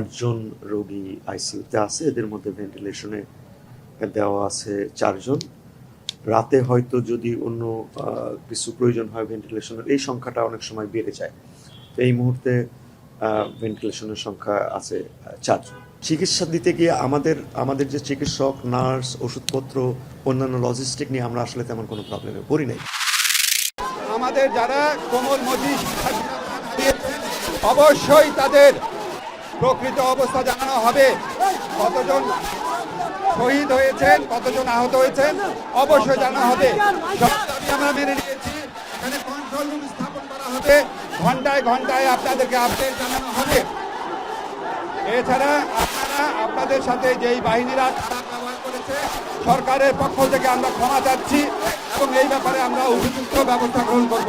8 জন রোগী আইসিইউতে আছে, এদের মধ্যে ভেন্টিলেশনে দেওয়া আছে 4 জন। রাতে হয়তো যদি অন্য কিছু প্রয়োজন হয় ভেন্টিলেশনের, এই সংখ্যাটা অনেক সময় বেড়ে যায়। তো এই মুহূর্তে ভেন্টিলেশনের সংখ্যা আছে 4 জন। চিকিৎসা দিতে গিয়ে আমাদের যে চিকিৎসক, নার্স, ওষুধপত্র, অন্যান্য লজিস্টিক নিয়ে আমরা আসলে তেমন কোনো প্রবলেমে পড়ি নাই। আমাদের যারা কোমল মজিদ অবশ্যই তাদের প্রকৃত অবস্থা জানানো হবে। কতজন শহীদ হয়েছেন, কতজন আহত হয়েছেন অবশ্যই জানানো হবে। আমরা মেনে নিয়েছি, এখানে কন্ট্রোল রুম স্থাপন করা হবে, ঘন্টায় ঘন্টায় আপনাদেরকে আপডেট জানানো হবে। এছাড়া আপনারা আপনাদের সাথে যেই বাহিনীরা খারাপ ব্যবহার করেছে, সরকারের পক্ষ থেকে আমরা ক্ষমা চাচ্ছি এবং এই ব্যাপারে আমরা উপযুক্ত ব্যবস্থা গ্রহণ করব।